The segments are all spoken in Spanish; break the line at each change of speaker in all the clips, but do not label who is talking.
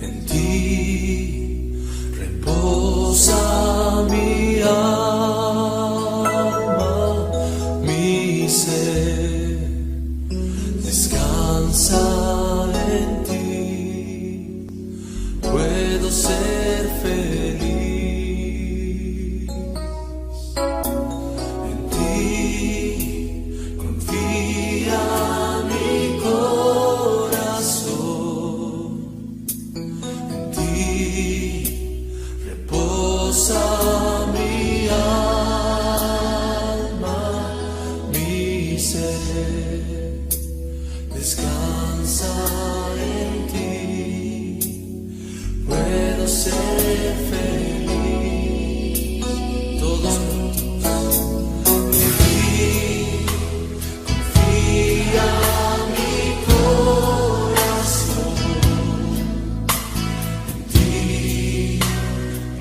En ti reposa mi alma, mi ser descansa en ti. Puedo ser feliz. En ti confía mi corazón. En ti reposa mi alma, mi ser descansa en ti. Puedo ser feliz. Todos juntos. En ti confía mi corazón. En ti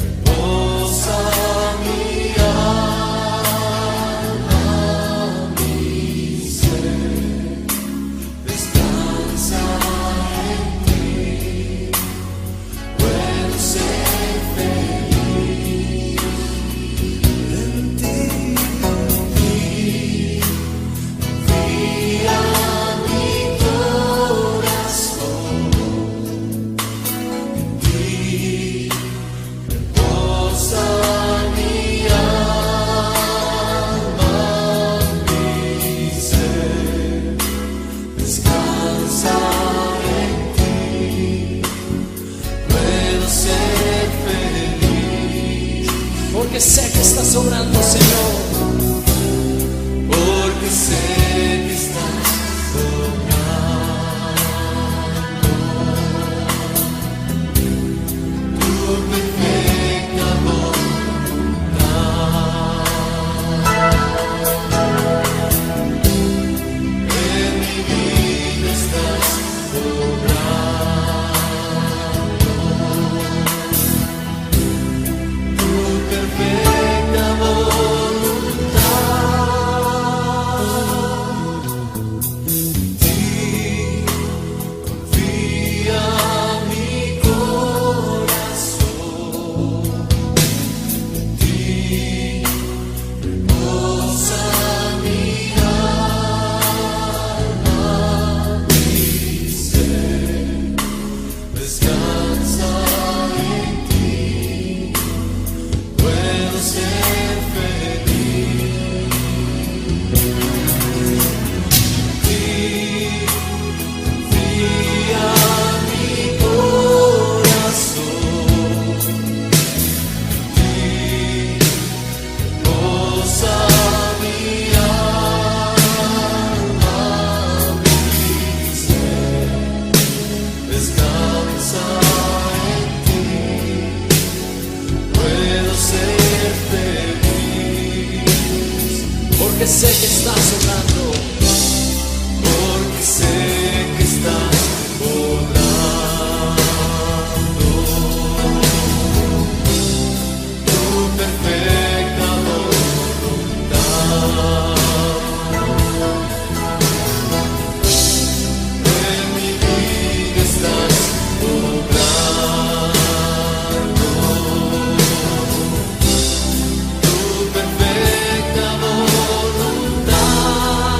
reposa mi alma, mi ser descansa en ti. Puedo ser feliz. En ti confía mi corazón. En ti reposa mi alma, mi ser descansa en ti. Puedo ser feliz. Porque sé que estás obrando, Señor. Porque sé que estás obrando tu perfecta voluntad. En mi vida estás obrando tu perfecta voluntad. En ti confía mi corazón. En ti reposa mi alma, mi ser descansa en ti. Puedo ser feliz. En ti confía mi corazón. En ti reposa mi alma, mi ser descansa en ti. Puedo ser feliz. Porque sé que estás obrando. Porque sé que estás obrando tu perfecta voluntad. En mi vida estás obrando tu perfecta voluntad.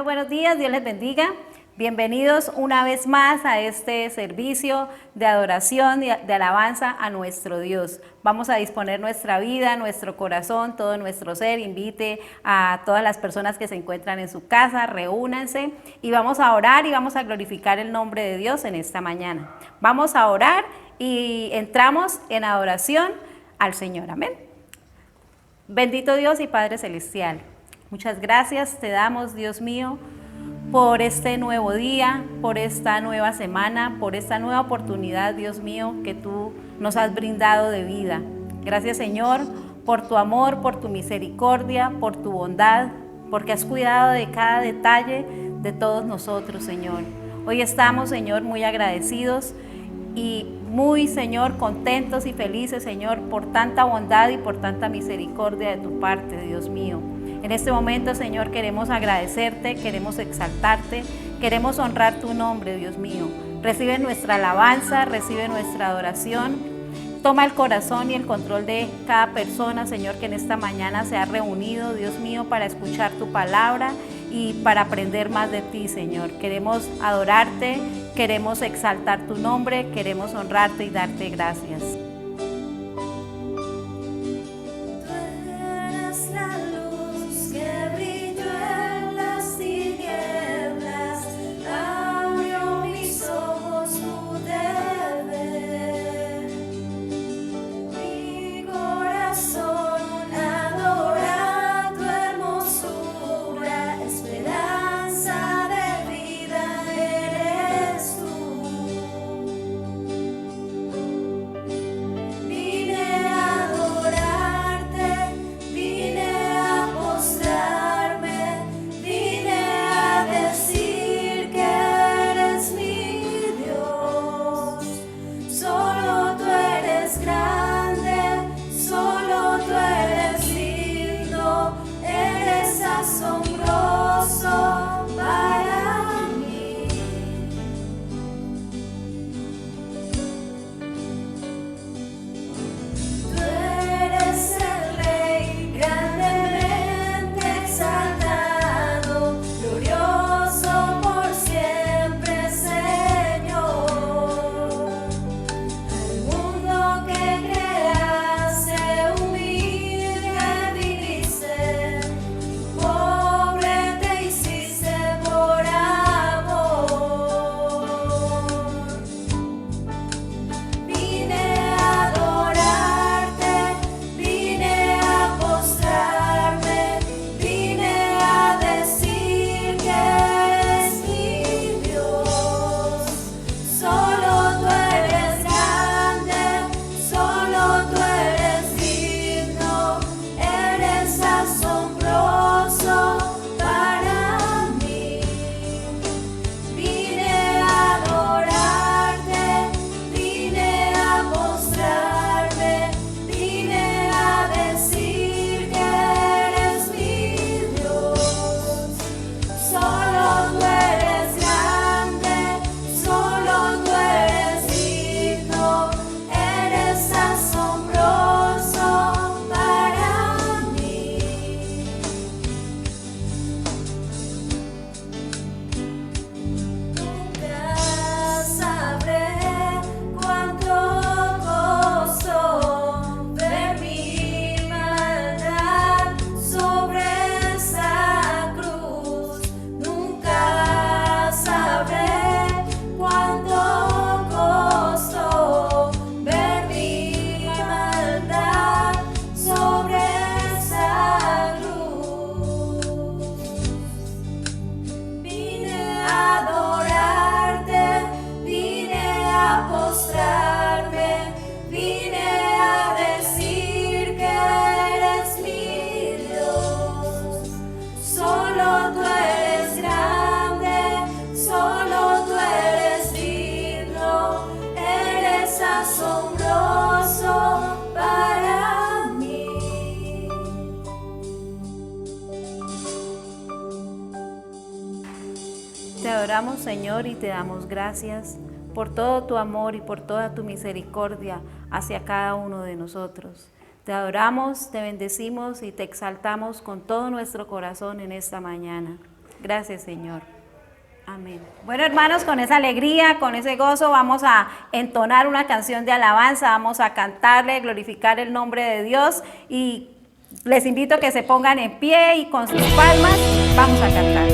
Bueno, buenos días, Dios les bendiga. Bienvenidos una vez más a este servicio de adoración y de alabanza a nuestro Dios. Vamos a disponer nuestra vida, nuestro corazón, todo nuestro ser. Invite a todas las personas que se encuentran en su casa, reúnanse y vamos a orar y vamos a glorificar el nombre de Dios en esta mañana. Vamos a orar y entramos en adoración al Señor. Amén. Bendito Dios y Padre Celestial, muchas gracias te damos, Dios mío, por este nuevo día, por esta nueva semana, por esta nueva oportunidad, Dios mío, que tú nos has brindado de vida. Gracias, Señor, por tu amor, por tu misericordia, por tu bondad, porque has cuidado de cada detalle de todos nosotros, Señor. Hoy estamos, Señor, muy agradecidos y muy, Señor, contentos y felices, Señor, por tanta bondad y por tanta misericordia de tu parte, Dios mío. En este momento, Señor, queremos agradecerte, queremos exaltarte, queremos honrar tu nombre, Dios mío. Recibe nuestra alabanza, recibe nuestra adoración. Toma el corazón y el control de cada persona, Señor, que en esta mañana se ha reunido, Dios mío, para escuchar tu palabra y para aprender más de ti, Señor. Queremos adorarte, queremos exaltar tu nombre, queremos honrarte y darte gracias. Te adoramos, Señor, y te damos gracias por todo tu amor y por toda tu misericordia hacia cada uno de nosotros. Te adoramos, te bendecimos y te exaltamos con todo nuestro corazón en esta mañana. Gracias, Señor. Amén. Bueno, hermanos, con esa alegría, con ese gozo, vamos a entonar una canción de alabanza, vamos a cantarle, glorificar el nombre de Dios, y les invito a que se pongan en pie y con sus palmas vamos a cantar.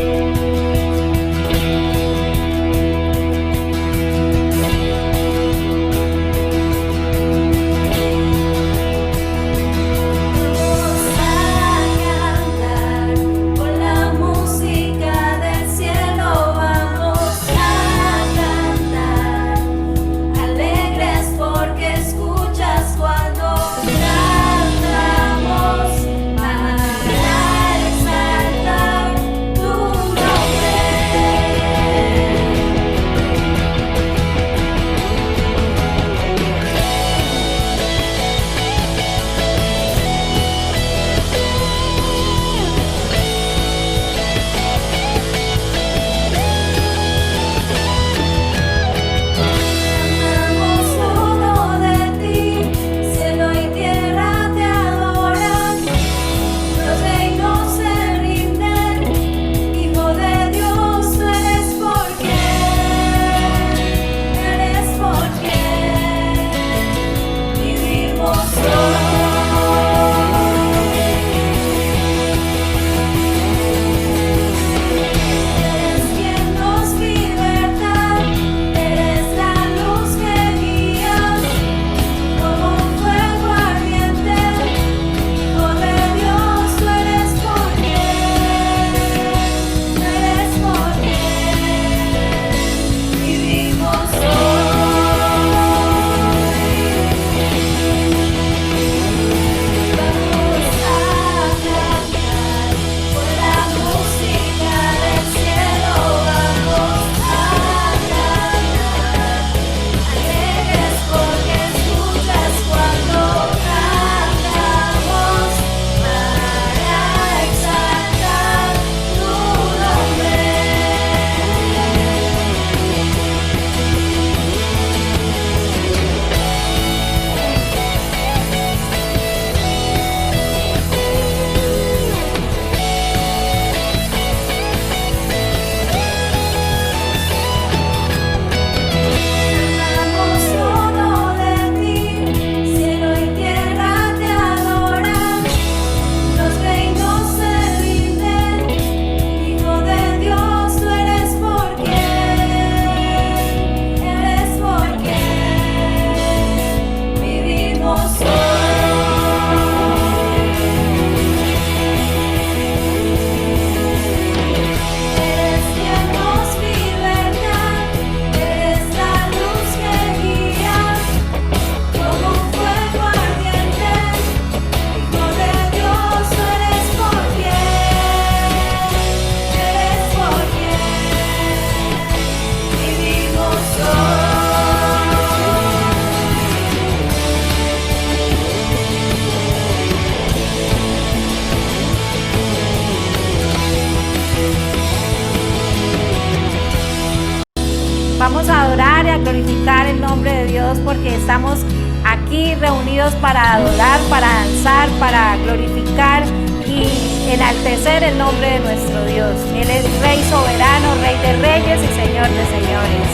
Vamos a adorar y a glorificar el nombre de Dios, porque estamos aquí reunidos para adorar, para danzar, para glorificar y enaltecer el nombre de nuestro Dios. Él es Rey soberano, Rey de reyes y Señor de señores.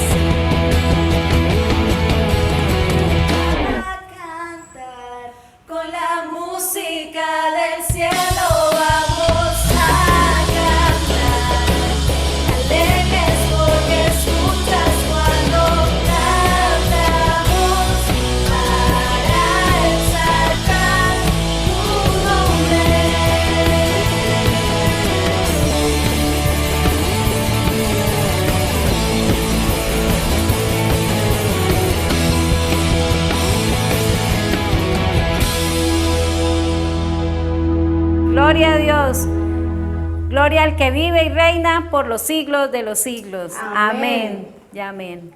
Para cantar con la música del cielo, vamos a cantar alegres porque escuchas cuando cantamos para exaltar tu nombre.
Gloria a Dios. Gloria al que vive y reina por los siglos de los siglos. Amén. Y amén.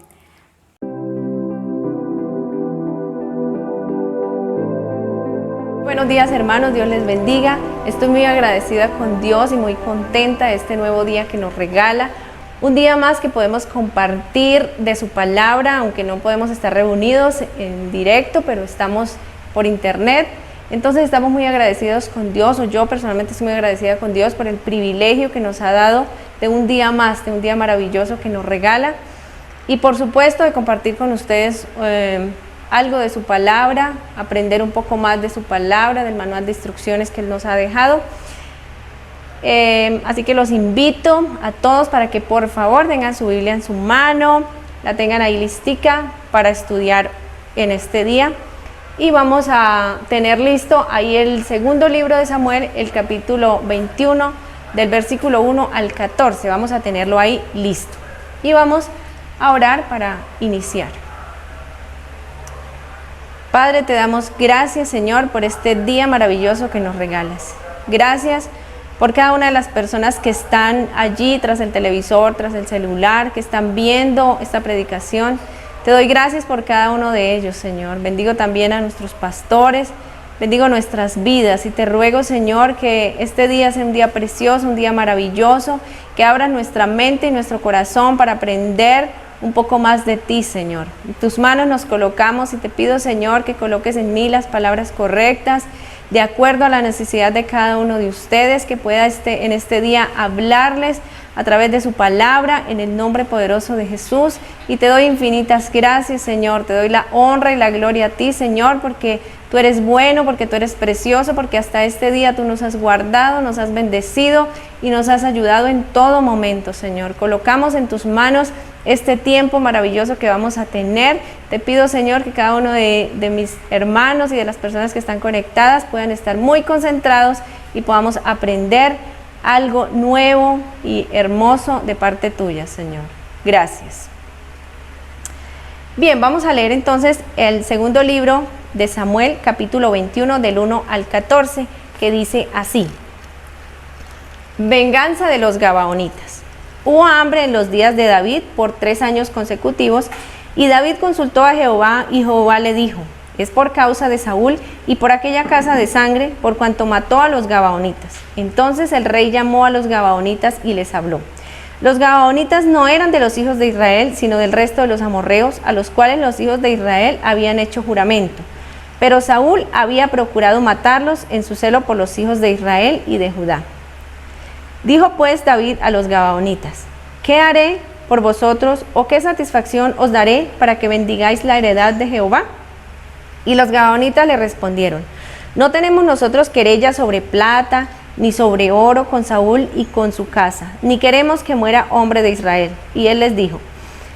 Buenos días, hermanos, Dios les bendiga. Estoy muy agradecida con Dios y muy contenta de este nuevo día que nos regala. Un día más que podemos compartir de su palabra, aunque no podemos estar reunidos en directo, pero estamos por internet. Entonces estamos muy agradecidos con Dios, o yo personalmente estoy muy agradecida con Dios por el privilegio que nos ha dado de un día más, de un día maravilloso que nos regala. Y por supuesto de compartir con ustedes algo de su palabra, aprender un poco más de su palabra, del manual de instrucciones que Él nos ha dejado. Así que los invito a todos para que por favor tengan su Biblia en su mano, la tengan ahí listica para estudiar en este día. Y vamos a tener listo ahí el segundo libro de Samuel, el capítulo 21, del versículo 1 al 14. Vamos a tenerlo ahí listo. Y vamos a orar para iniciar. Padre, te damos gracias, Señor, por este día maravilloso que nos regalas. Gracias por cada una de las personas que están allí tras el televisor, tras el celular, que están viendo esta predicación. Te doy gracias por cada uno de ellos, Señor. Bendigo también a nuestros pastores, bendigo nuestras vidas y te ruego, Señor, que este día sea un día precioso, un día maravilloso, que abras nuestra mente y nuestro corazón para aprender un poco más de ti, Señor. En tus manos nos colocamos y te pido, Señor, que coloques en mí las palabras correctas, de acuerdo a la necesidad de cada uno de ustedes, que pueda en este día hablarles a través de su palabra, en el nombre poderoso de Jesús. Y te doy infinitas gracias, Señor. Te doy la honra y la gloria a ti, Señor, porque tú eres bueno, porque tú eres precioso, porque hasta este día tú nos has guardado, nos has bendecido y nos has ayudado en todo momento, Señor. Colocamos en tus manos este tiempo maravilloso que vamos a tener. Te pido, Señor, que cada uno de mis hermanos y de las personas que están conectadas puedan estar muy concentrados y podamos aprender algo nuevo y hermoso de parte tuya, Señor. Gracias. Bien, vamos a leer entonces el segundo libro de Samuel, capítulo 21, del 1 al 14, que dice así: Venganza de los Gabaonitas. Hubo hambre en los días de David por 3 años consecutivos, y David consultó a Jehová, y Jehová le dijo: es por causa de Saúl y por aquella casa de sangre, por cuanto mató a los Gabaonitas. Entonces el rey llamó a los Gabaonitas y les habló. Los Gabaonitas no eran de los hijos de Israel, sino del resto de los amorreos, a los cuales los hijos de Israel habían hecho juramento. Pero Saúl había procurado matarlos en su celo por los hijos de Israel y de Judá. Dijo pues David a los Gabaonitas: ¿qué haré por vosotros, o qué satisfacción os daré para que bendigáis la heredad de Jehová? Y los Gabaonitas le respondieron: no tenemos nosotros querella sobre plata, ni sobre oro con Saúl y con su casa, ni queremos que muera hombre de Israel. Y él les dijo: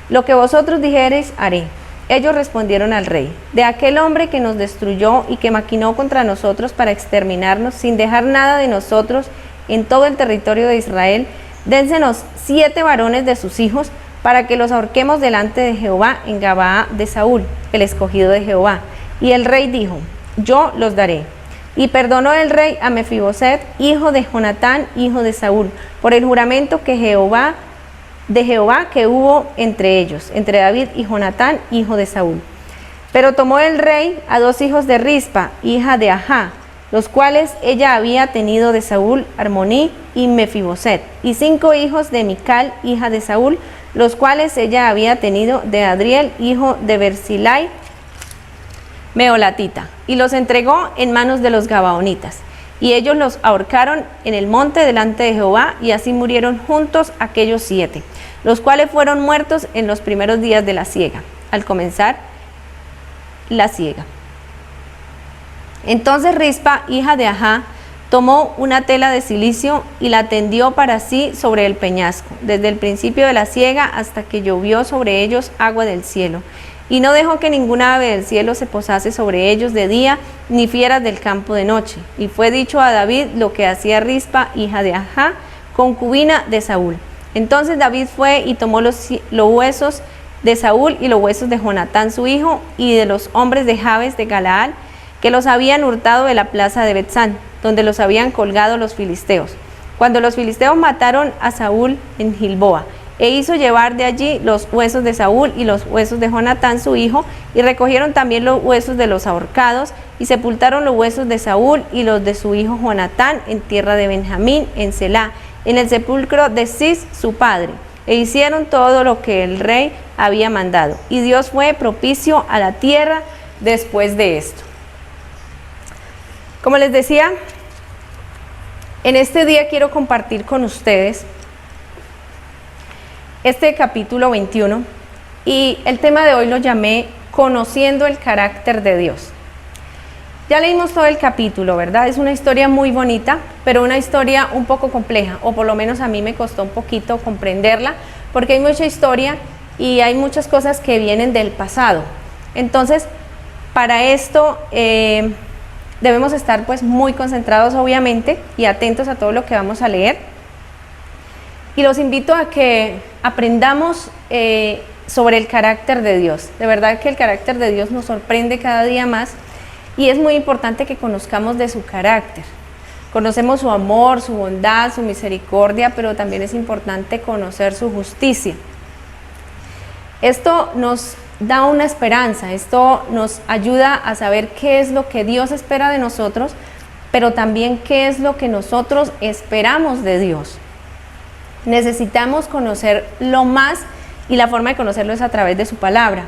lo que vosotros dijereis haré. Ellos respondieron al rey: de aquel hombre que nos destruyó y que maquinó contra nosotros para exterminarnos, sin dejar nada de nosotros en todo el territorio de Israel, dénsenos 7 varones de sus hijos, para que los ahorquemos delante de Jehová en Gabaa de Saúl, el escogido de Jehová. Y el rey dijo: yo los daré. Y perdonó el rey a Mefiboset, hijo de Jonatán, hijo de Saúl, por el juramento de Jehová que hubo entre ellos, entre David y Jonatán, hijo de Saúl. Pero tomó el rey a 2 hijos de Rispa, hija de Ajá, los cuales ella había tenido de Saúl, Armoní y Mefiboset, y 5 hijos de Mical, hija de Saúl, los cuales ella había tenido de Adriel, hijo de Berzilai, Meolatita, y los entregó en manos de los Gabaonitas. Y ellos los ahorcaron en el monte delante de Jehová, y así murieron juntos aquellos 7, los cuales fueron muertos en los primeros días de la siega, al comenzar la siega. Entonces Rispa, hija de Ajá, tomó una tela de silicio y la tendió para sí sobre el peñasco, desde el principio de la siega hasta que llovió sobre ellos agua del cielo. Y no dejó que ninguna ave del cielo se posase sobre ellos de día, ni fieras del campo de noche. Y fue dicho a David lo que hacía Rispa, hija de Ajá, concubina de Saúl. Entonces David fue y tomó los huesos de Saúl y los huesos de Jonatán su hijo, y de los hombres de Jabes de Galaad, que los habían hurtado de la plaza de Betzán, donde los habían colgado los filisteos, cuando los filisteos mataron a Saúl en Gilboa. E hizo llevar de allí los huesos de Saúl y los huesos de Jonatán su hijo, y recogieron también los huesos de los ahorcados, y sepultaron los huesos de Saúl y los de su hijo Jonatán en tierra de Benjamín, en Selá, en el sepulcro de Cis su padre. E hicieron todo lo que el rey había mandado, y Dios fue propicio a la tierra después de esto. Como les decía, en este día quiero compartir con ustedes este capítulo 21 y el tema de hoy lo llamé Conociendo el carácter de Dios. Ya leímos todo el capítulo, ¿verdad? Es una historia muy bonita, pero una historia un poco compleja, o por lo menos a mí me costó un poquito comprenderla, porque hay mucha historia y hay muchas cosas que vienen del pasado. Entonces, para esto debemos estar pues muy concentrados obviamente y atentos a todo lo que vamos a leer. Y los invito a que aprendamos sobre el carácter de Dios. De verdad que el carácter de Dios nos sorprende cada día más y es muy importante que conozcamos de su carácter. Conocemos su amor, su bondad, su misericordia, pero también es importante conocer su justicia. Esto nos da una esperanza, esto nos ayuda a saber qué es lo que Dios espera de nosotros, pero también qué es lo que nosotros esperamos de Dios. Necesitamos conocerlo más y la forma de conocerlo es a través de su palabra.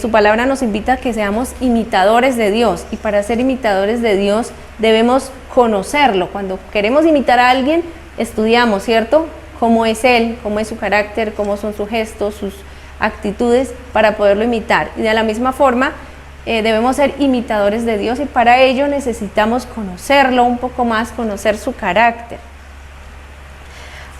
Su palabra nos invita a que seamos imitadores de Dios y para ser imitadores de Dios debemos conocerlo. Cuando queremos imitar a alguien, estudiamos, ¿cierto? Cómo es él, cómo es su carácter, cómo son sus gestos, sus actitudes para poderlo imitar. Y de la misma forma debemos ser imitadores de Dios y para ello necesitamos conocerlo un poco más, conocer su carácter.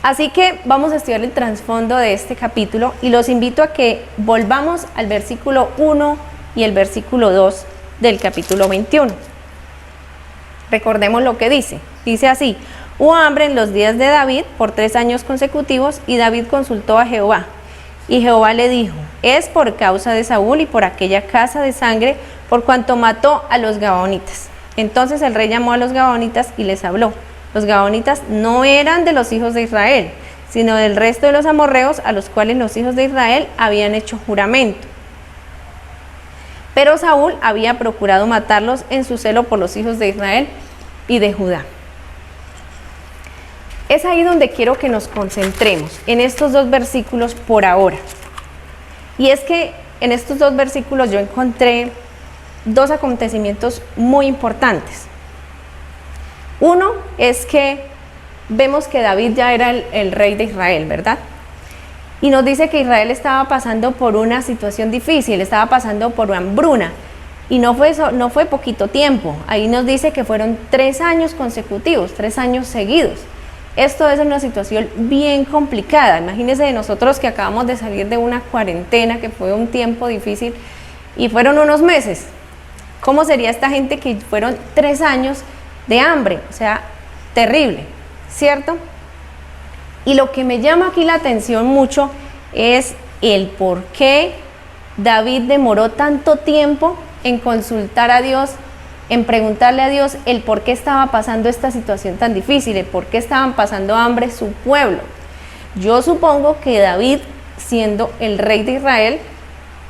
Así que vamos a estudiar el trasfondo de este capítulo y los invito a que volvamos al versículo 1 y el versículo 2 del capítulo 21. Recordemos lo que dice. Dice así: hubo hambre en los días de David por 3 años consecutivos y David consultó a Jehová. Y Jehová le dijo: es por causa de Saúl y por aquella casa de sangre, por cuanto mató a los gabaonitas. Entonces el rey llamó a los gabaonitas y les habló. Los gabaonitas no eran de los hijos de Israel, sino del resto de los amorreos a los cuales los hijos de Israel habían hecho juramento. Pero Saúl había procurado matarlos en su celo por los hijos de Israel y de Judá. Es ahí donde quiero que nos concentremos, en estos 2 versículos por ahora. Y es que en estos 2 versículos yo encontré 2 acontecimientos muy importantes. Uno es que vemos que David ya era el rey de Israel, ¿verdad? Y nos dice que Israel estaba pasando por una situación difícil, estaba pasando por hambruna. Y no fue poquito tiempo. Ahí nos dice que fueron 3 años consecutivos, 3 años seguidos. Esto es una situación bien complicada. Imagínense de nosotros que acabamos de salir de una cuarentena, que fue un tiempo difícil, y fueron unos meses. ¿Cómo sería esta gente que fueron 3 años de hambre? O sea, terrible, ¿cierto? Y lo que me llama aquí la atención mucho es el por qué David demoró tanto tiempo en consultar a Dios, en preguntarle a Dios el por qué estaba pasando esta situación tan difícil, el por qué estaban pasando hambre su pueblo. Yo supongo que David, siendo el rey de Israel,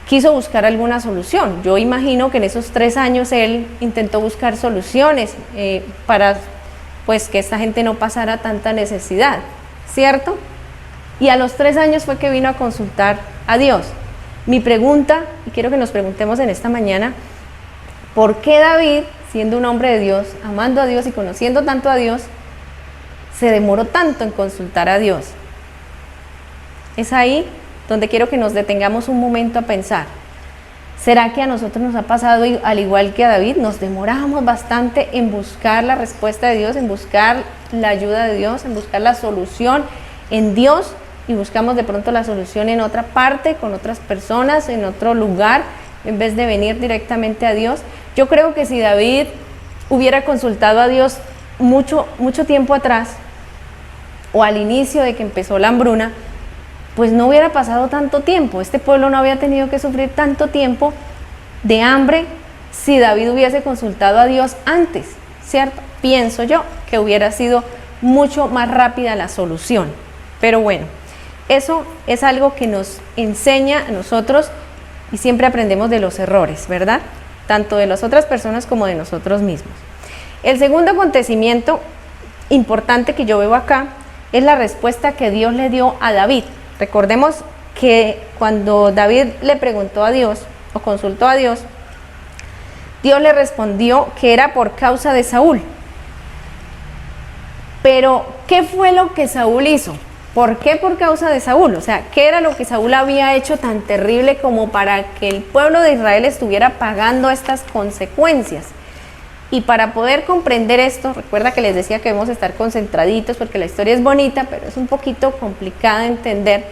quiso buscar alguna solución. Yo imagino que en esos 3 años él intentó buscar soluciones para pues que esta gente no pasara tanta necesidad, ¿cierto? Y a los 3 años fue que vino a consultar a Dios. Mi pregunta, y quiero que nos preguntemos en esta mañana, ¿por qué David, siendo un hombre de Dios, amando a Dios y conociendo tanto a Dios, se demoró tanto en consultar a Dios? Es ahí donde quiero que nos detengamos un momento a pensar. ¿Será que a nosotros nos ha pasado al igual que a David? Nos demoramos bastante en buscar la respuesta de Dios, en buscar la ayuda de Dios, en buscar la solución en Dios, y buscamos de pronto la solución en otra parte, con otras personas, en otro lugar, en vez de venir directamente a Dios. Yo creo que si David hubiera consultado a Dios mucho tiempo atrás, o al inicio de que empezó la hambruna, pues no hubiera pasado tanto tiempo. Este pueblo no había tenido que sufrir tanto tiempo de hambre si David hubiese consultado a Dios antes, ¿cierto? Pienso yo que hubiera sido mucho más rápida la solución. Pero bueno, eso es algo que nos enseña a nosotros y siempre aprendemos de los errores, ¿verdad? Tanto de las otras personas como de nosotros mismos. El segundo acontecimiento importante que yo veo acá es la respuesta que Dios le dio a David. Recordemos que cuando David le preguntó a Dios o consultó a Dios, Dios le respondió que era por causa de Saúl. Pero, ¿qué fue lo que Saúl hizo? ¿Por qué? Por causa de Saúl. O sea, ¿qué era lo que Saúl había hecho tan terrible como para que el pueblo de Israel estuviera pagando estas consecuencias? Y para poder comprender esto, recuerda que les decía que debemos estar concentraditos porque la historia es bonita, pero es un poquito complicada de entender.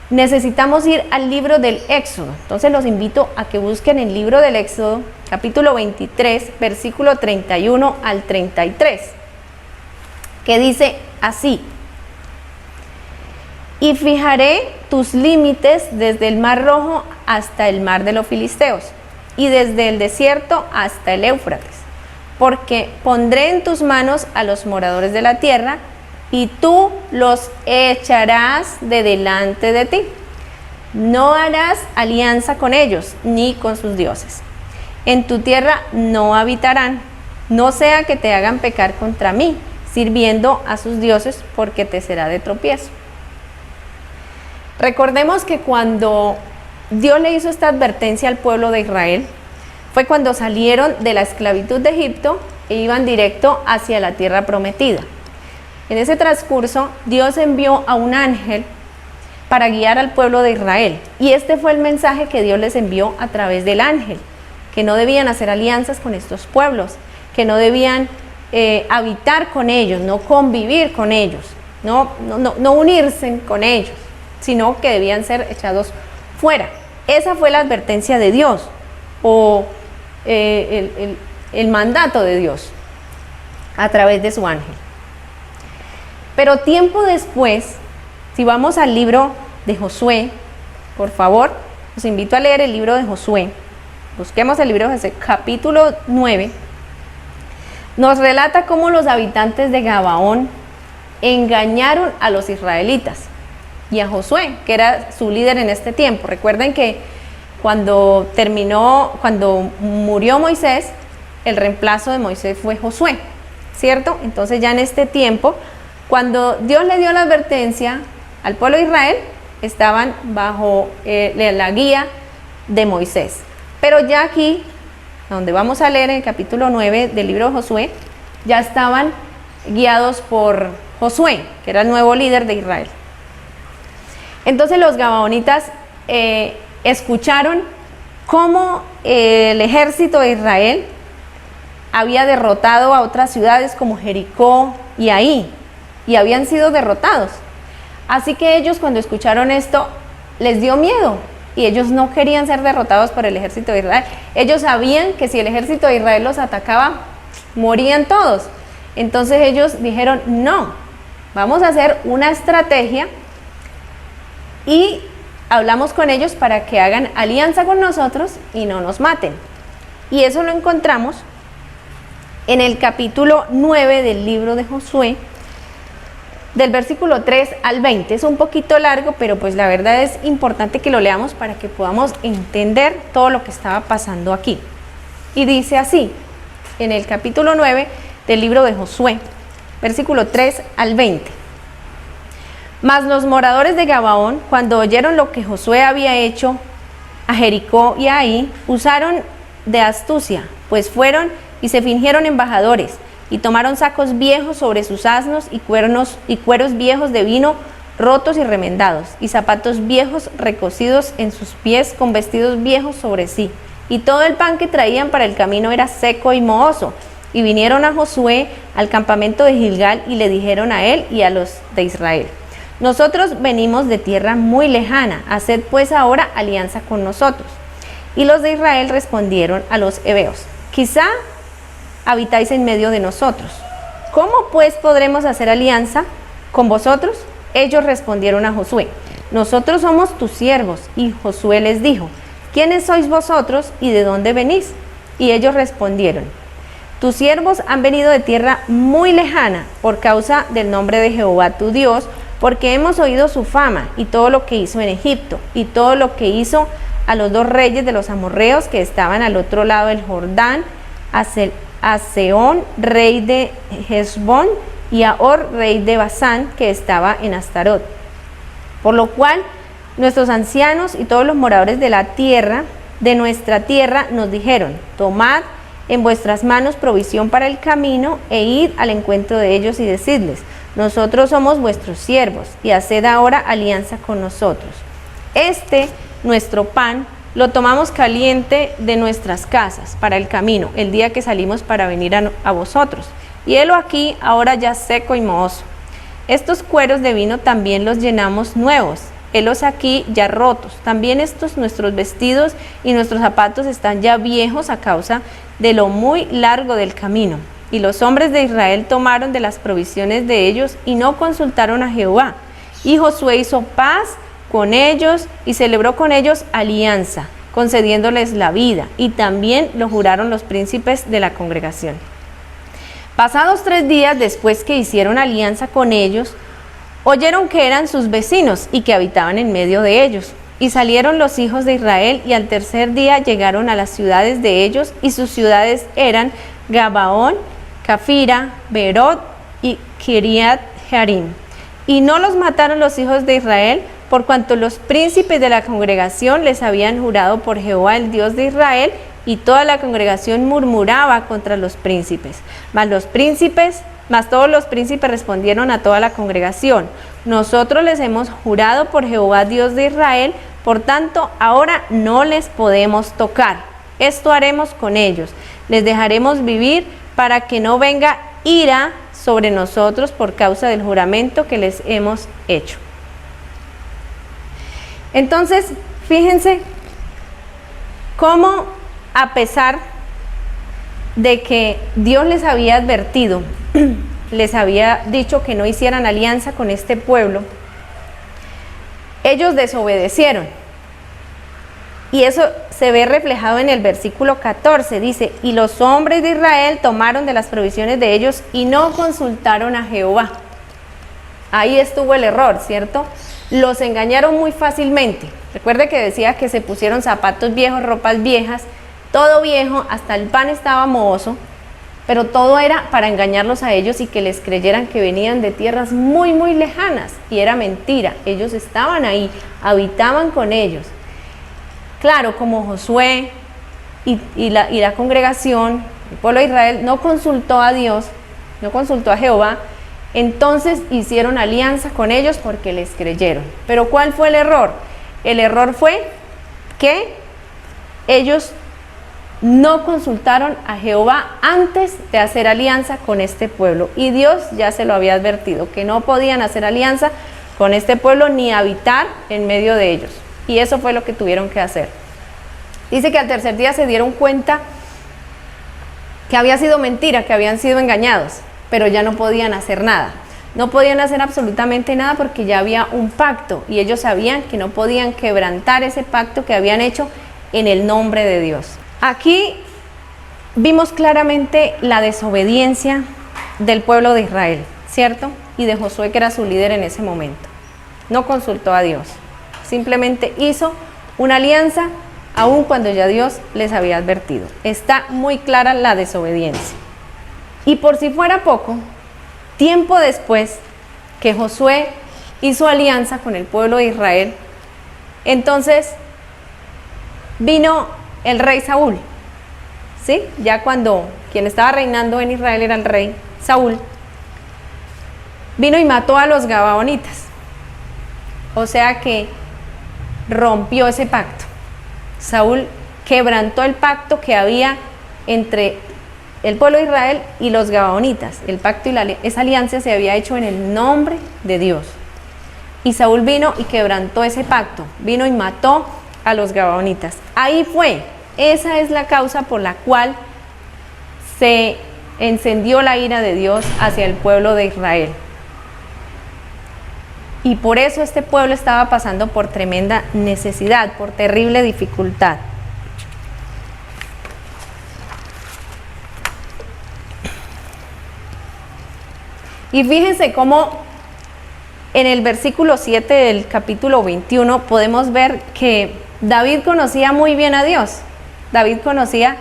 Necesitamos ir al libro del Éxodo. Entonces los invito a que busquen el libro del Éxodo, capítulo 23, versículo 31 al 33, que dice así: y fijaré tus límites desde el mar Rojo hasta el mar de los Filisteos, y desde el desierto hasta el Éufrates, porque pondré en tus manos a los moradores de la tierra, y tú los echarás de delante de ti. No harás alianza con ellos, ni con sus dioses. En tu tierra no habitarán, no sea que te hagan pecar contra mí, sirviendo a sus dioses, porque te será de tropiezo. Recordemos que cuando Dios le hizo esta advertencia al pueblo de Israel, fue cuando salieron de la esclavitud de Egipto e iban directo hacia la tierra prometida. En ese transcurso, Dios envió a un ángel para guiar al pueblo de Israel. Y este fue el mensaje que Dios les envió a través del ángel, que no debían hacer alianzas con estos pueblos, que no debían habitar con ellos, no convivir con ellos, no unirse con ellos, sino que debían ser echados fuera. Esa fue la advertencia de Dios, o el mandato de Dios a través de su ángel. Pero tiempo después, si vamos al libro de Josué, por favor, los invito a leer el libro de Josué. Busquemos el libro de Josué, capítulo 9. Nos relata cómo los habitantes de Gabaón engañaron a los israelitas y a Josué, que era su líder en este tiempo. Recuerden que cuando murió Moisés, el reemplazo de Moisés fue Josué, ¿cierto? Entonces ya en este tiempo, cuando Dios le dio la advertencia al pueblo de Israel, estaban bajo la guía de Moisés. Pero ya aquí, donde vamos a leer en el capítulo 9 del libro de Josué, ya estaban guiados por Josué, que era el nuevo líder de Israel. Entonces los gabaonitas escucharon cómo el ejército de Israel había derrotado a otras ciudades como Jericó y Ahí, y habían sido derrotados. Así que ellos, cuando escucharon esto, les dio miedo y ellos no querían ser derrotados por el ejército de Israel. Ellos sabían que si el ejército de Israel los atacaba, morían todos. Entonces ellos dijeron: no, vamos a hacer una estrategia y hablamos con ellos para que hagan alianza con nosotros y no nos maten. Y eso lo encontramos en el capítulo 9 del libro de Josué, del versículo 3 al 20. Es un poquito largo, pero pues la verdad es importante que lo leamos para que podamos entender todo lo que estaba pasando aquí. Y dice así, en el capítulo 9 del libro de Josué, versículo 3 al 20. Mas los moradores de Gabaón, cuando oyeron lo que Josué había hecho a Jericó y a Ahí, usaron de astucia, pues fueron y se fingieron embajadores, y tomaron sacos viejos sobre sus asnos y cueros viejos de vino rotos y remendados, y zapatos viejos recocidos en sus pies con vestidos viejos sobre sí. Y todo el pan que traían para el camino era seco y mohoso. Y vinieron a Josué al campamento de Gilgal y le dijeron a él y a los de Israel: nosotros venimos de tierra muy lejana, haced pues ahora alianza con nosotros. Y los de Israel respondieron a los heveos: quizá habitáis en medio de nosotros. ¿Cómo pues podremos hacer alianza con vosotros? Ellos respondieron a Josué: nosotros somos tus siervos. Y Josué les dijo: ¿quiénes sois vosotros y de dónde venís? Y ellos respondieron: tus siervos han venido de tierra muy lejana por causa del nombre de Jehová tu Dios, porque hemos oído su fama y todo lo que hizo en Egipto y todo lo que hizo a los dos reyes de los amorreos que estaban al otro lado del Jordán, a Sehón, rey de Hesbón, y a Or, rey de Basán, que estaba en Astarot. Por lo cual nuestros ancianos y todos los moradores de la tierra, de nuestra tierra, nos dijeron: tomad en vuestras manos provisión para el camino e id al encuentro de ellos y decidles: nosotros somos vuestros siervos, y haced ahora alianza con nosotros. Nuestro pan, lo tomamos caliente de nuestras casas para el camino, el día que salimos para venir a vosotros. Y helo aquí ahora ya seco y mohoso. Estos cueros de vino también los llenamos nuevos, helos aquí ya rotos. También estos nuestros vestidos y nuestros zapatos están ya viejos a causa de lo muy largo del camino. Y los hombres de Israel tomaron de las provisiones de ellos y no consultaron a Jehová. Y Josué hizo paz con ellos y celebró con ellos alianza, concediéndoles la vida, y también lo juraron los príncipes de la congregación. Pasados 3 días después que hicieron alianza con ellos, oyeron que eran sus vecinos y que habitaban en medio de ellos. Y salieron los hijos de Israel, y al tercer día llegaron a las ciudades de ellos, y sus ciudades eran Gabaón, Cafira, Beerot y Kiriat Jearim. Y no los mataron los hijos de Israel, por cuanto los príncipes de la congregación les habían jurado por Jehová, el Dios de Israel, y toda la congregación murmuraba contra los príncipes. Mas todos los príncipes respondieron a toda la congregación: nosotros les hemos jurado por Jehová, Dios de Israel, por tanto ahora no les podemos tocar. Esto haremos con ellos: les dejaremos vivir para que no venga ira sobre nosotros por causa del juramento que les hemos hecho. Entonces, fíjense cómo, a pesar de que Dios les había advertido, les había dicho que no hicieran alianza con este pueblo, ellos desobedecieron. Y eso se ve reflejado en el versículo 14, dice: y los hombres de Israel tomaron de las provisiones de ellos y no consultaron a Jehová. Ahí estuvo el error, ¿cierto? Los engañaron muy fácilmente. Recuerde que decía que se pusieron zapatos viejos, ropas viejas, todo viejo, hasta el pan estaba mohoso, pero todo era para engañarlos a ellos y que les creyeran que venían de tierras muy, muy lejanas. Y era mentira, ellos estaban ahí, habitaban con ellos. Claro, como Josué y la congregación, el pueblo de Israel, no consultó a Dios, no consultó a Jehová, entonces hicieron alianza con ellos porque les creyeron. Pero ¿cuál fue el error? El error fue que ellos no consultaron a Jehová antes de hacer alianza con este pueblo. Y Dios ya se lo había advertido, que no podían hacer alianza con este pueblo ni habitar en medio de ellos. Y eso fue lo que tuvieron que hacer. Dice que al tercer día se dieron cuenta que había sido mentira, que habían sido engañados, pero ya no podían hacer nada. No podían hacer absolutamente nada porque ya había un pacto y ellos sabían que no podían quebrantar ese pacto que habían hecho en el nombre de Dios. Aquí vimos claramente la desobediencia del pueblo de Israel, ¿cierto? Y de Josué, que era su líder en ese momento. No consultó a Dios, simplemente hizo una alianza aun cuando ya Dios les había advertido. Está muy clara la desobediencia. Y por si fuera poco, tiempo después que Josué hizo alianza con el pueblo de Israel, entonces vino el rey Saúl, ¿sí? Ya cuando quien estaba reinando en Israel era el rey Saúl, vino y mató a los gabaonitas. O sea que rompió ese pacto. Saúl quebrantó el pacto que había entre el pueblo de Israel y los gabaonitas. El pacto y esa alianza se había hecho en el nombre de Dios. Y Saúl vino y quebrantó ese pacto, vino y mató a los gabaonitas. Ahí fue, esa es la causa por la cual se encendió la ira de Dios hacia el pueblo de Israel. Y por eso este pueblo estaba pasando por tremenda necesidad, por terrible dificultad. Y fíjense cómo en el versículo 7 del capítulo 21 podemos ver que David conocía muy bien a Dios. David conocía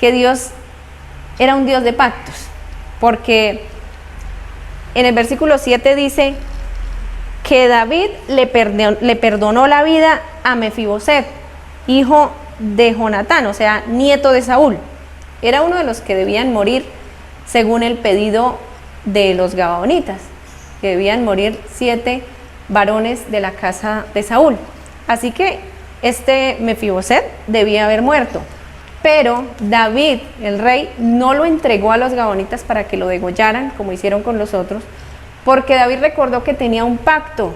que Dios era un Dios de pactos, porque en el versículo 7 dice que David le perdonó la vida a Mefiboset, hijo de Jonatán, o sea, nieto de Saúl. Era uno de los que debían morir según el pedido de los gabaonitas. que debían morir 7 varones de la casa de Saúl. Así que Mefiboset debía haber muerto. Pero David, el rey, no lo entregó a los gabonitas para que lo degollaran, como hicieron con los otros, porque David recordó que tenía un pacto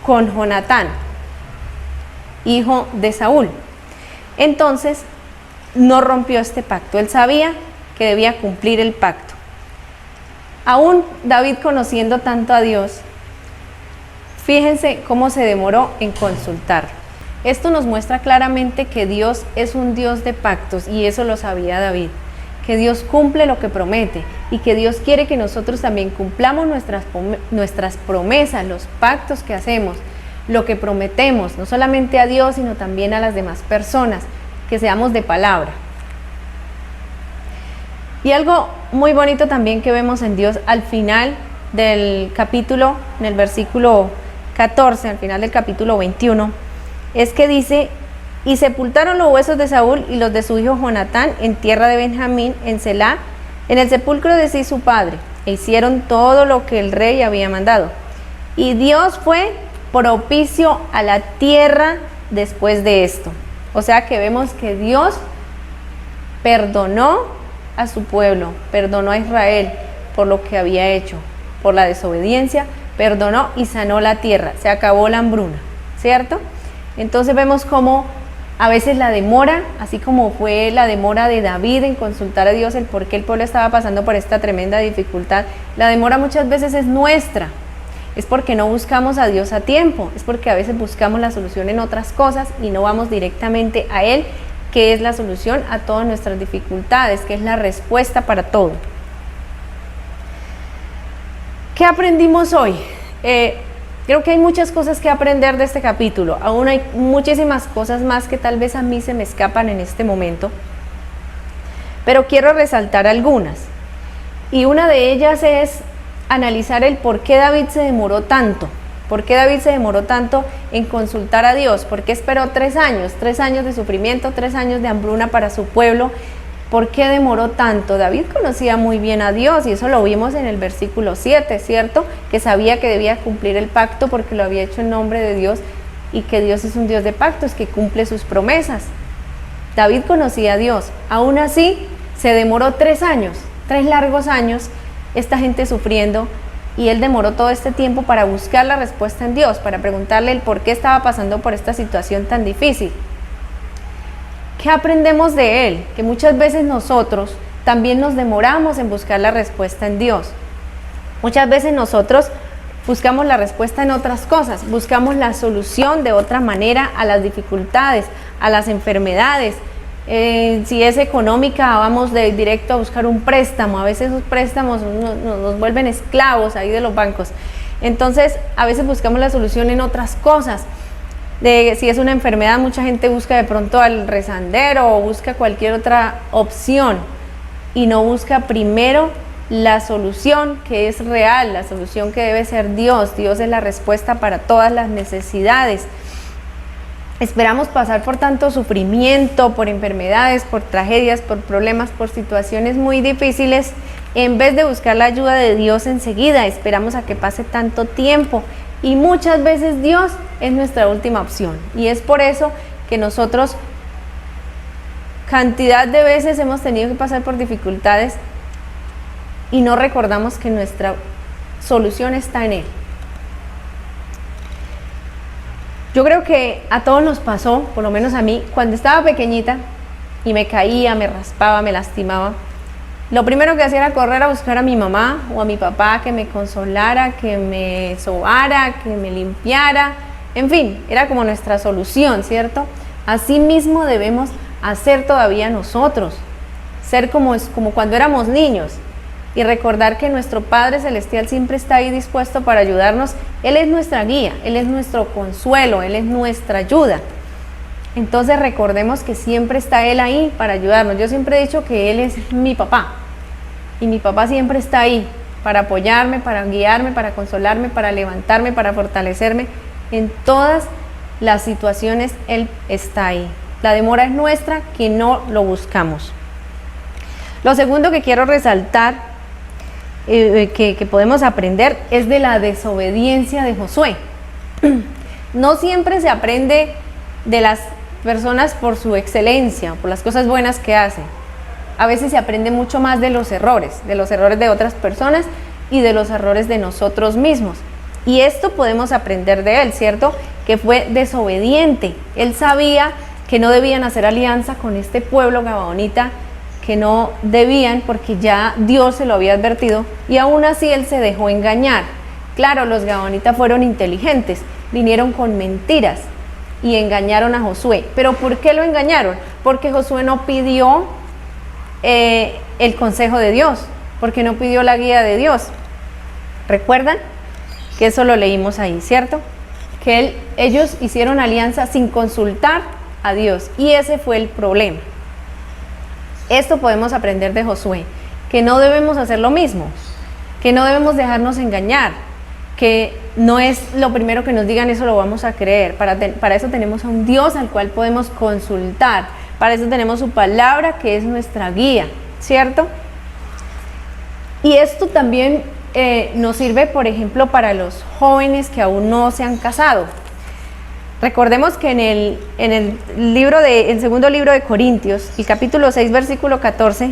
con Jonatán, hijo de Saúl. Entonces, no rompió este pacto. Él sabía que debía cumplir el pacto. Aún David, conociendo tanto a Dios, fíjense cómo se demoró en consultar. Esto nos muestra claramente que Dios es un Dios de pactos, y eso lo sabía David, que Dios cumple lo que promete y que Dios quiere que nosotros también cumplamos nuestras promesas, los pactos que hacemos, lo que prometemos, no solamente a Dios, sino también a las demás personas, que seamos de palabra. Y algo muy bonito también que vemos en Dios al final del capítulo, en el versículo 14, al final del capítulo 21, es que dice: y sepultaron los huesos de Saúl y los de su hijo Jonatán en tierra de Benjamín, en Selá, en el sepulcro de sí su padre, e hicieron todo lo que el rey había mandado. Y Dios fue propicio a la tierra después de esto. O sea que vemos que Dios perdonó a su pueblo, perdonó a Israel por lo que había hecho, por la desobediencia, perdonó y sanó la tierra, se acabó la hambruna, ¿cierto? Entonces vemos cómo a veces la demora, así como fue la demora de David en consultar a Dios el por qué el pueblo estaba pasando por esta tremenda dificultad, la demora muchas veces es nuestra. Es porque no buscamos a Dios a tiempo, es porque a veces buscamos la solución en otras cosas y no vamos directamente a Él, que es la solución a todas nuestras dificultades, que es la respuesta para todo. ¿Qué aprendimos hoy? Creo que hay muchas cosas que aprender de este capítulo. Aún hay muchísimas cosas más que tal vez a mí se me escapan en este momento, pero quiero resaltar algunas. Y una de ellas es analizar el por qué David se demoró tanto. ¿Por qué David se demoró tanto en consultar a Dios? ¿Por qué esperó 3 años? 3 años de sufrimiento, 3 años de hambruna para su pueblo. ¿Por qué demoró tanto? David conocía muy bien a Dios, y eso lo vimos en el versículo 7, ¿cierto? Que sabía que debía cumplir el pacto porque lo había hecho en nombre de Dios, y que Dios es un Dios de pactos que cumple sus promesas. David conocía a Dios. Aún así, se demoró 3 años, 3 largos años, esta gente sufriendo, y él demoró todo este tiempo para buscar la respuesta en Dios, para preguntarle el por qué estaba pasando por esta situación tan difícil. ¿Qué aprendemos de él? Que muchas veces nosotros también nos demoramos en buscar la respuesta en Dios. Muchas veces nosotros buscamos la respuesta en otras cosas, buscamos la solución de otra manera a las dificultades, a las enfermedades. Si es económica, vamos de directo a buscar un préstamo. A veces esos préstamos nos vuelven esclavos ahí de los bancos. Entonces, a veces buscamos la solución en otras cosas. Si es una enfermedad, mucha gente busca de pronto al rezandero o busca cualquier otra opción y no busca primero la solución que es real, la solución que debe ser Dios. Dios es la respuesta para todas las necesidades. Esperamos pasar por tanto sufrimiento, por enfermedades, por tragedias, por problemas, por situaciones muy difíciles, en vez de buscar la ayuda de Dios enseguida. Esperamos a que pase tanto tiempo. Y muchas veces Dios es nuestra última opción, y es por eso que nosotros cantidad de veces hemos tenido que pasar por dificultades y no recordamos que nuestra solución está en Él. Yo creo que a todos nos pasó, por lo menos a mí, cuando estaba pequeñita y me caía, me raspaba, me lastimaba, lo primero que hacía era correr a buscar a mi mamá o a mi papá que me consolara, que me sobara, que me limpiara. En fin, era como nuestra solución, ¿cierto? Así mismo debemos hacer todavía nosotros, ser como cuando éramos niños, y recordar que nuestro Padre Celestial siempre está ahí dispuesto para ayudarnos. Él es nuestra guía, Él es nuestro consuelo, Él es nuestra ayuda. Entonces recordemos que siempre está Él ahí para ayudarnos. Yo siempre he dicho que Él es mi papá, y mi papá siempre está ahí para apoyarme, para guiarme, para consolarme, para levantarme, para fortalecerme. En todas las situaciones Él está ahí. La demora es nuestra, que no lo buscamos. Lo segundo que quiero resaltar que podemos aprender es de la desobediencia de Josué. No siempre se aprende de las personas por su excelencia, por las cosas buenas que hacen. A veces se aprende mucho más de los errores de otras personas y de los errores de nosotros mismos. Y esto podemos aprender de él, ¿cierto? Que fue desobediente. Él sabía que no debían hacer alianza con este pueblo gabaonita, que no debían porque ya Dios se lo había advertido, y aún así él se dejó engañar. Claro, los gabaonitas fueron inteligentes, vinieron con mentiras y engañaron a Josué. ¿Pero por qué lo engañaron? Porque Josué no pidió el consejo de Dios, porque no pidió la guía de Dios. ¿Recuerdan? Que eso lo leímos ahí, ¿cierto? Que ellos hicieron alianza sin consultar a Dios, y ese fue el problema. Esto podemos aprender de Josué, que no debemos hacer lo mismo, que no debemos dejarnos engañar, que no es lo primero que nos digan, eso lo vamos a creer. Para eso tenemos a un Dios al cual podemos consultar, para eso tenemos su palabra que es nuestra guía, ¿cierto? Y esto también nos sirve, por ejemplo, para los jóvenes que aún no se han casado. Recordemos que en el segundo libro de Corintios, el capítulo 6, versículo 14,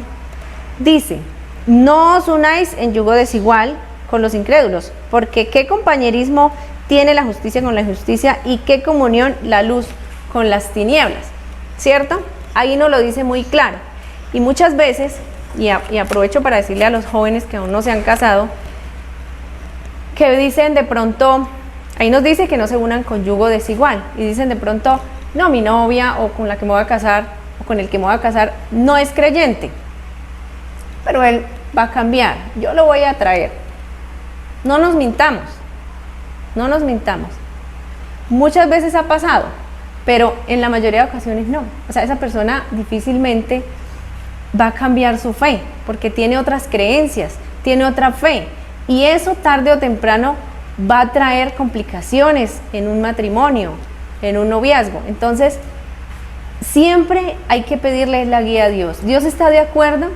dice: no os unáis en yugo desigual con los incrédulos, porque qué compañerismo tiene la justicia con la injusticia, y qué comunión la luz con las tinieblas, ¿cierto? Ahí nos lo dice muy claro. Y muchas veces, y aprovecho para decirle a los jóvenes que aún no se han casado, que dicen de pronto, ahí nos dice que no se unan con yugo desigual, y dicen de pronto, no, mi novia o con la que me voy a casar o con el que me voy a casar no es creyente, pero él va a cambiar, yo lo voy a traer. No nos mintamos, no nos mintamos. Muchas veces ha pasado, pero en la mayoría de ocasiones no. O sea, esa persona difícilmente va a cambiar su fe, porque tiene otras creencias, tiene otra fe, y eso tarde o temprano va a traer complicaciones en un matrimonio, en un noviazgo. Entonces, siempre hay que pedirle la guía a Dios. ¿Dios está de acuerdo?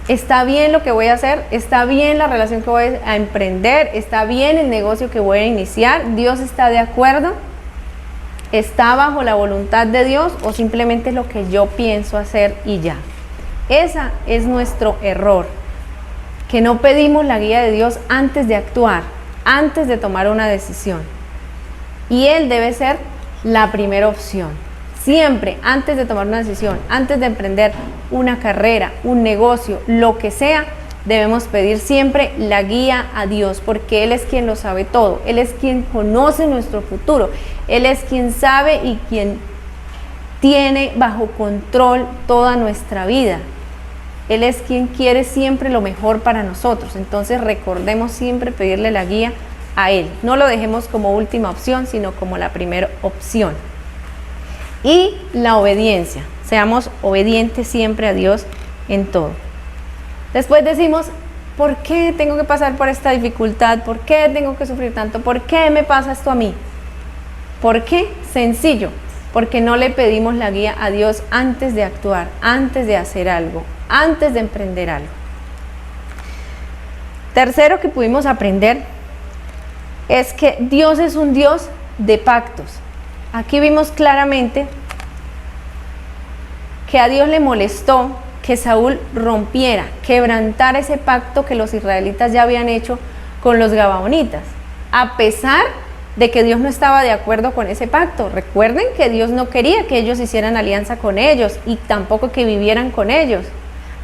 ¿Está bien lo que voy a hacer? ¿Está bien la relación que voy a emprender? ¿Está bien el negocio que voy a iniciar? ¿Dios está de acuerdo? ¿Está bajo la voluntad de Dios o simplemente es lo que yo pienso hacer y ya? Ese es nuestro error, que no pedimos la guía de Dios antes de actuar, antes de tomar una decisión. Y Él debe ser la primera opción. Siempre, antes de tomar una decisión, antes de emprender una carrera, un negocio, lo que sea, debemos pedir siempre la guía a Dios, porque Él es quien lo sabe todo. Él es quien conoce nuestro futuro. Él es quien sabe y quien tiene bajo control toda nuestra vida. Él es quien quiere siempre lo mejor para nosotros. Entonces recordemos siempre pedirle la guía a Él. No lo dejemos como última opción, sino como la primera opción. Y la obediencia. Seamos obedientes siempre a Dios en todo. Después decimos, ¿por qué tengo que pasar por esta dificultad? ¿Por qué tengo que sufrir tanto? ¿Por qué me pasa esto a mí? ¿Por qué? Sencillo. Porque no le pedimos la guía a Dios antes de actuar, antes de hacer algo, antes de emprender algo. Tercero que pudimos aprender es que Dios es un Dios de pactos. Aquí vimos claramente que a Dios le molestó que Saúl rompiera, quebrantara ese pacto que los israelitas ya habían hecho con los gabaonitas, a pesar de que Dios no estaba de acuerdo con ese pacto. Recuerden que Dios no quería que ellos hicieran alianza con ellos y tampoco que vivieran con ellos.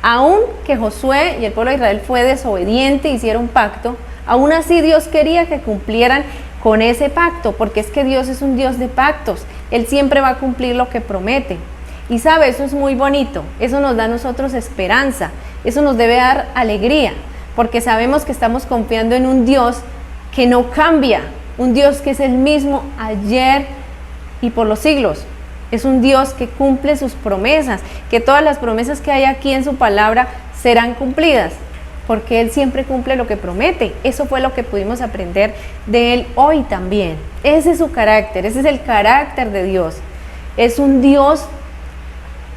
Aun que Josué y el pueblo de Israel fue desobediente, hicieron un pacto, aún así Dios quería que cumplieran con ese pacto, porque es que Dios es un Dios de pactos. Él siempre va a cumplir lo que promete. Y sabe, eso es muy bonito, eso nos da a nosotros esperanza, eso nos debe dar alegría, porque sabemos que estamos confiando en un Dios que no cambia, un Dios que es el mismo ayer y por los siglos. Es un Dios que cumple sus promesas, que todas las promesas que hay aquí en su palabra serán cumplidas, porque Él siempre cumple lo que promete. Eso fue lo que pudimos aprender de Él hoy también. Ese es su carácter, ese es el carácter de Dios. Es un Dios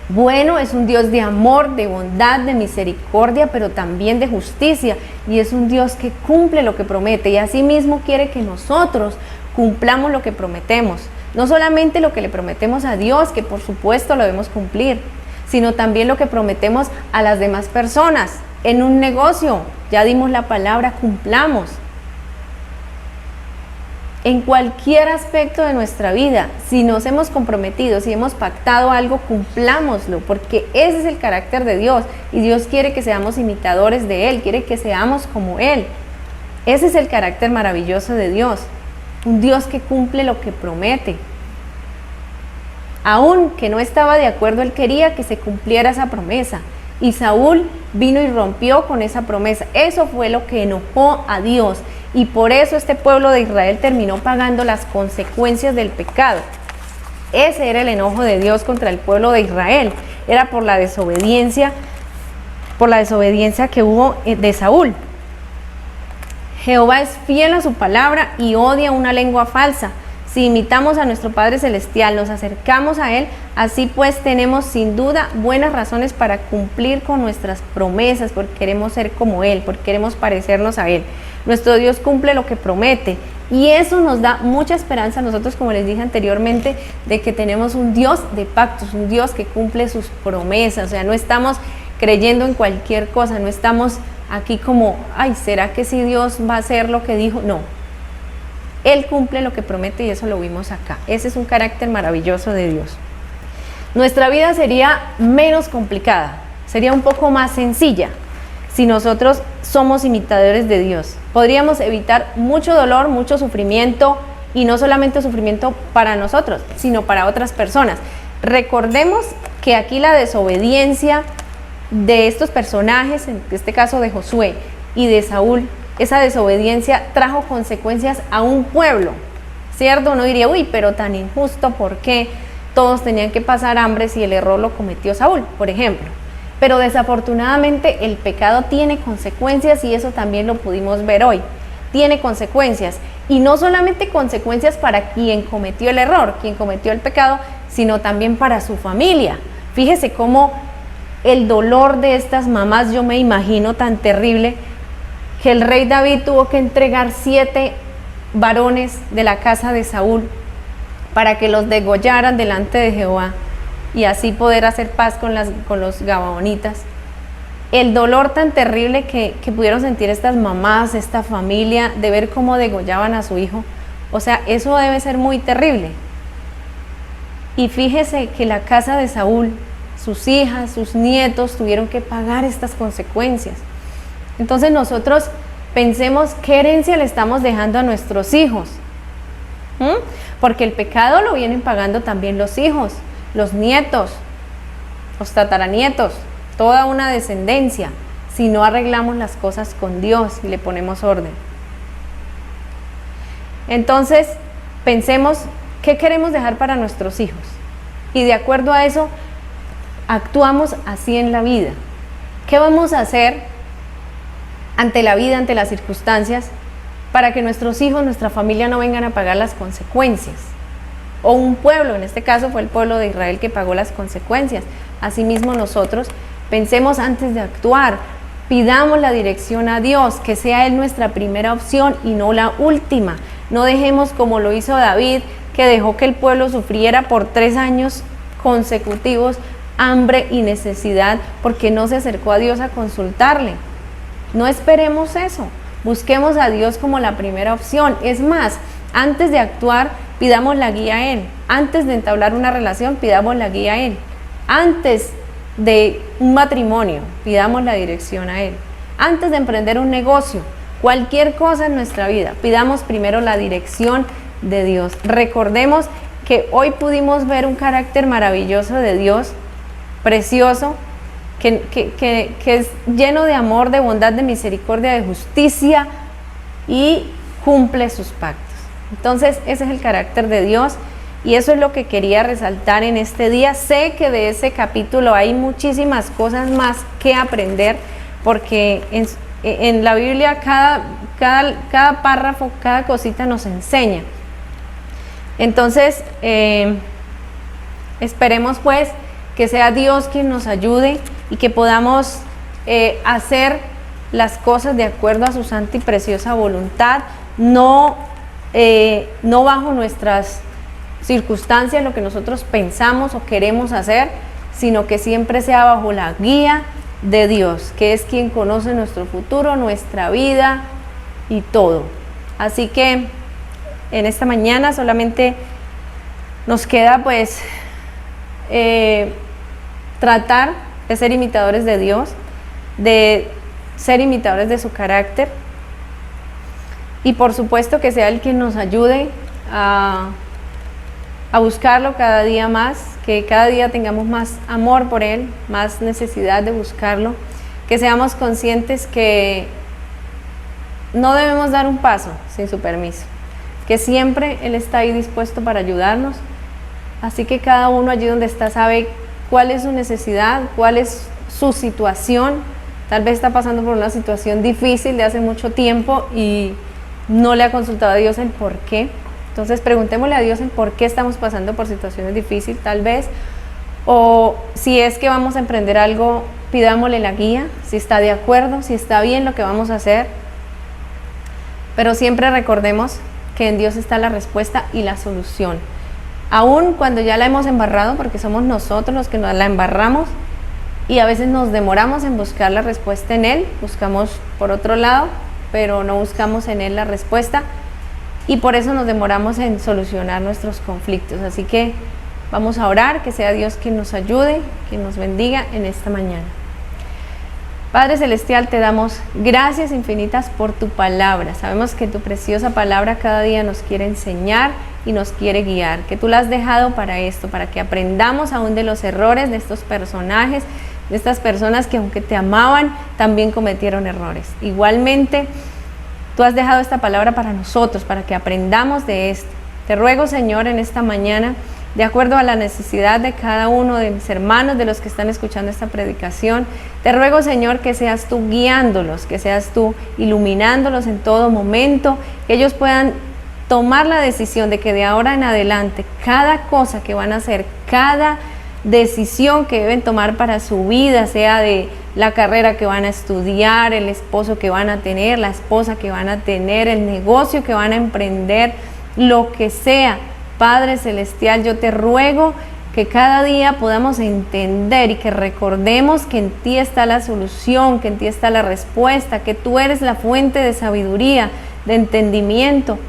Bueno, es un Dios de amor, de bondad, de misericordia, pero también de justicia. Y es un Dios que cumple lo que promete. Y asimismo quiere que nosotros cumplamos lo que prometemos. No solamente lo que le prometemos a Dios, que por supuesto lo debemos cumplir, sino también lo que prometemos a las demás personas. En un negocio, ya dimos la palabra, cumplamos. En cualquier aspecto de nuestra vida, si nos hemos comprometido, si hemos pactado algo, cumplámoslo, porque ese es el carácter de Dios, y Dios quiere que seamos imitadores de Él, quiere que seamos como Él. Ese es el carácter maravilloso de Dios, un Dios que cumple lo que promete. Aun que no estaba de acuerdo, Él quería que se cumpliera esa promesa, y Saúl vino y rompió con esa promesa. Eso fue lo que enojó a Dios, y por eso este pueblo de Israel terminó pagando las consecuencias del pecado. Ese era el enojo de Dios contra el pueblo de Israel, era por la desobediencia que hubo de Saúl. Jehová es fiel a su palabra y odia una lengua falsa. Si imitamos a nuestro Padre Celestial, nos acercamos a Él, así pues tenemos sin duda buenas razones para cumplir con nuestras promesas, porque queremos ser como Él, porque queremos parecernos a Él. Nuestro Dios cumple lo que promete, y eso nos da mucha esperanza a nosotros, como les dije anteriormente, de que tenemos un Dios de pactos, un Dios que cumple sus promesas. O sea, no estamos creyendo en cualquier cosa, no estamos aquí como, ay, ¿será que sí Dios va a hacer lo que dijo? No. Él cumple lo que promete, y eso lo vimos acá. Ese es un carácter maravilloso de Dios. Nuestra vida sería menos complicada, sería un poco más sencilla si nosotros somos imitadores de Dios. Podríamos evitar mucho dolor, mucho sufrimiento, y no solamente sufrimiento para nosotros, sino para otras personas. Recordemos que aquí la desobediencia de estos personajes, en este caso de Josué y de Saúl, esa desobediencia trajo consecuencias a un pueblo, ¿cierto? Uno diría, uy, pero tan injusto, ¿por qué todos tenían que pasar hambre si el error lo cometió Saúl, por ejemplo? Pero desafortunadamente el pecado tiene consecuencias, y eso también lo pudimos ver hoy. Tiene consecuencias, y no solamente consecuencias para quien cometió el error, quien cometió el pecado, sino también para su familia. Fíjese cómo el dolor de estas mamás, yo me imagino tan terrible, que el rey David tuvo que entregar 7 varones de la casa de Saúl para que los degollaran delante de Jehová, y así poder hacer paz con los gabaonitas. El dolor tan terrible que pudieron sentir estas mamás, esta familia, de ver cómo degollaban a su hijo. O sea, eso debe ser muy terrible. Y fíjese que la casa de Saúl, sus hijas, sus nietos, tuvieron que pagar estas consecuencias. Entonces nosotros pensemos qué herencia le estamos dejando a nuestros hijos, porque el pecado lo vienen pagando también los hijos, los nietos, los tataranietos, toda una descendencia, si no arreglamos las cosas con Dios y le ponemos orden. Entonces pensemos qué queremos dejar para nuestros hijos, y de acuerdo a eso actuamos así en la vida. ¿Qué vamos a hacer ante la vida, ante las circunstancias, para que nuestros hijos, nuestra familia no vengan a pagar las consecuencias? O un pueblo, en este caso fue el pueblo de Israel que pagó las consecuencias. Asimismo nosotros pensemos antes de actuar, pidamos la dirección a Dios, que sea Él nuestra primera opción y no la última. No dejemos como lo hizo David, que dejó que el pueblo sufriera por 3 años consecutivos hambre y necesidad porque no se acercó a Dios a consultarle. No esperemos eso, busquemos a Dios como la primera opción. Es más, antes de actuar, pidamos la guía a Él. Antes de entablar una relación, pidamos la guía a Él. Antes de un matrimonio, pidamos la dirección a Él. Antes de emprender un negocio, cualquier cosa en nuestra vida, pidamos primero la dirección de Dios. Recordemos que hoy pudimos ver un carácter maravilloso de Dios, precioso, que es lleno de amor, de bondad, de misericordia, de justicia, y cumple sus pactos. Entonces ese es el carácter de Dios, y eso es lo que quería resaltar en este día. Sé que de ese capítulo hay muchísimas cosas más que aprender, porque en la Biblia cada párrafo, cada cosita nos enseña. Entonces esperemos pues que sea Dios quien nos ayude y que podamos hacer las cosas de acuerdo a su santa y preciosa voluntad, no bajo nuestras circunstancias, lo que nosotros pensamos o queremos hacer, sino que siempre sea bajo la guía de Dios, que es quien conoce nuestro futuro, nuestra vida y todo. Así que en esta mañana solamente nos queda pues tratar de ser imitadores de Dios, de ser imitadores de su carácter, y por supuesto que sea Él quien nos ayude a buscarlo cada día más, que cada día tengamos más amor por Él, más necesidad de buscarlo, que seamos conscientes que no debemos dar un paso sin su permiso, que siempre Él está ahí dispuesto para ayudarnos. Así que cada uno allí donde está sabe cuál es su necesidad, cuál es su situación. Tal vez está pasando por una situación difícil de hace mucho tiempo y no le ha consultado a Dios el por qué. Entonces preguntémosle a Dios el por qué estamos pasando por situaciones difíciles tal vez, o si es que vamos a emprender algo, pidámosle la guía, si está de acuerdo, si está bien lo que vamos a hacer. Pero siempre recordemos que en Dios está la respuesta y la solución. Aún cuando ya la hemos embarrado, porque somos nosotros los que nos la embarramos y a veces nos demoramos en buscar la respuesta en Él, buscamos por otro lado, pero no buscamos en Él la respuesta, y por eso nos demoramos en solucionar nuestros conflictos. Así que vamos a orar, que sea Dios quien nos ayude, quien nos bendiga en esta mañana. Padre Celestial, te damos gracias infinitas por tu palabra. Sabemos que tu preciosa palabra cada día nos quiere enseñar y nos quiere guiar, que tú la has dejado para esto, para que aprendamos aún de los errores de estos personajes, de estas personas que aunque te amaban, también cometieron errores. Igualmente, tú has dejado esta palabra para nosotros, para que aprendamos de esto. Te ruego, Señor, en esta mañana, de acuerdo a la necesidad de cada uno de mis hermanos, de los que están escuchando esta predicación, te ruego, Señor, que seas tú guiándolos, que seas tú iluminándolos en todo momento, que ellos puedan tomar la decisión de que de ahora en adelante, cada cosa que van a hacer, cada decisión que deben tomar para su vida, sea de la carrera que van a estudiar, el esposo que van a tener, la esposa que van a tener, el negocio que van a emprender, lo que sea, Padre Celestial, yo te ruego que cada día podamos entender y que recordemos que en ti está la solución, que en ti está la respuesta, que tú eres la fuente de sabiduría, de entendimiento,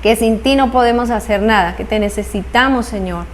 que sin ti no podemos hacer nada, que te necesitamos, Señor.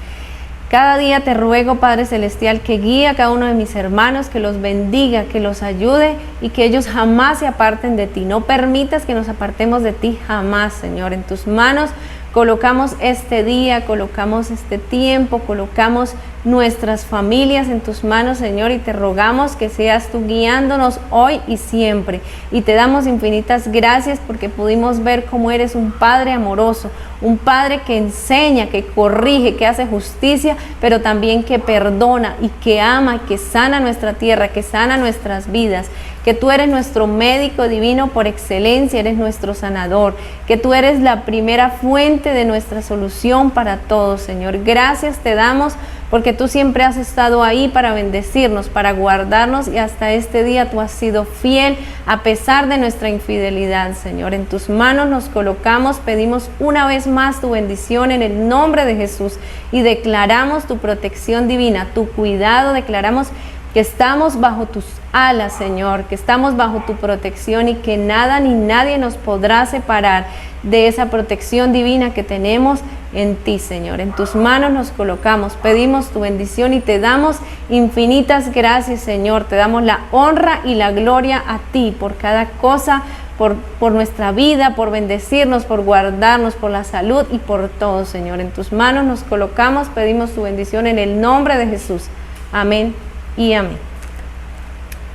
Cada día te ruego, Padre Celestial, que guíe a cada uno de mis hermanos, que los bendiga, que los ayude y que ellos jamás se aparten de ti. No permitas que nos apartemos de ti jamás, Señor. En tus manos colocamos este día, colocamos este tiempo, colocamos nuestras familias en tus manos, Señor, y te rogamos que seas tú guiándonos hoy y siempre. Y te damos infinitas gracias porque pudimos ver cómo eres un Padre amoroso, un Padre que enseña, que corrige, que hace justicia, pero también que perdona y que ama, que sana nuestra tierra, que sana nuestras vidas, que tú eres nuestro médico divino por excelencia, eres nuestro sanador, que tú eres la primera fuente de nuestra solución para todos, Señor. Gracias te damos porque tú siempre has estado ahí para bendecirnos, para guardarnos, y hasta este día tú has sido fiel a pesar de nuestra infidelidad, Señor. En tus manos nos colocamos, pedimos una vez más tu bendición en el nombre de Jesús y declaramos tu protección divina, tu cuidado, declaramos que estamos bajo tus alas, Señor, que estamos bajo tu protección y que nada ni nadie nos podrá separar de esa protección divina que tenemos en ti, Señor. En tus manos nos colocamos, pedimos tu bendición y te damos infinitas gracias, Señor. Te damos la honra y la gloria a ti por cada cosa, por nuestra vida, por bendecirnos, por guardarnos, por la salud y por todo, Señor. En tus manos nos colocamos, pedimos tu bendición en el nombre de Jesús. Amén y amén.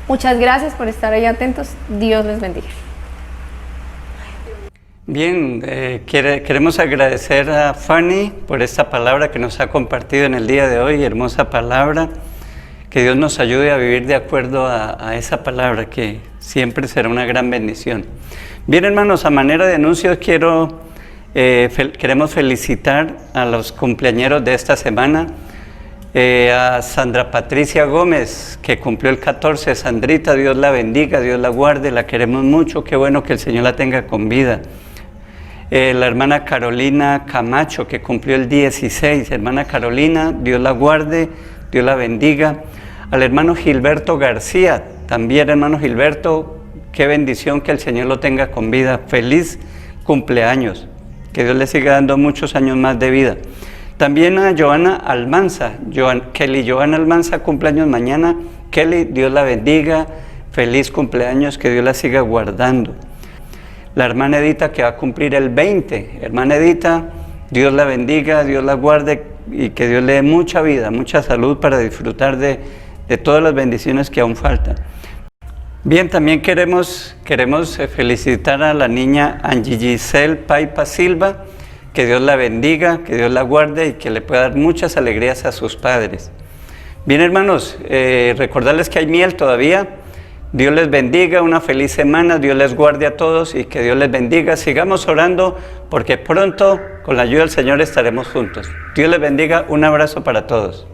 Muchas gracias por estar ahí atentos. Dios les bendiga.
Bien, queremos agradecer a Fanny por esta palabra que nos ha compartido en el día de hoy, hermosa palabra. Que Dios nos ayude a vivir de acuerdo a esa palabra, que siempre será una gran bendición. Bien, hermanos, a manera de anuncios queremos felicitar a los cumpleañeros de esta semana. A Sandra Patricia Gómez, que cumplió el 14, Sandrita, Dios la bendiga, Dios la guarde, la queremos mucho, qué bueno que el Señor la tenga con vida. La hermana Carolina Camacho, que cumplió el 16, hermana Carolina, Dios la guarde, Dios la bendiga. Al hermano Gilberto García, también hermano Gilberto, qué bendición que el Señor lo tenga con vida, feliz cumpleaños, que Dios le siga dando muchos años más de vida. También a Joana Almanza, Kelly Joana Almanza, cumpleaños mañana. Kelly, Dios la bendiga, feliz cumpleaños, que Dios la siga guardando. La hermana Edita, que va a cumplir el 20. Hermana Edita, Dios la bendiga, Dios la guarde y que Dios le dé mucha vida, mucha salud para disfrutar de todas las bendiciones que aún faltan. Bien, también queremos felicitar a la niña Angie Giselle Paipa Silva, que Dios la bendiga, que Dios la guarde y que le pueda dar muchas alegrías a sus padres. Bien, hermanos, recordarles que hay miel todavía. Dios les bendiga, una feliz semana, Dios les guarde a todos y que Dios les bendiga. Sigamos orando porque pronto, con la ayuda del Señor, estaremos juntos. Dios les bendiga, un abrazo para todos.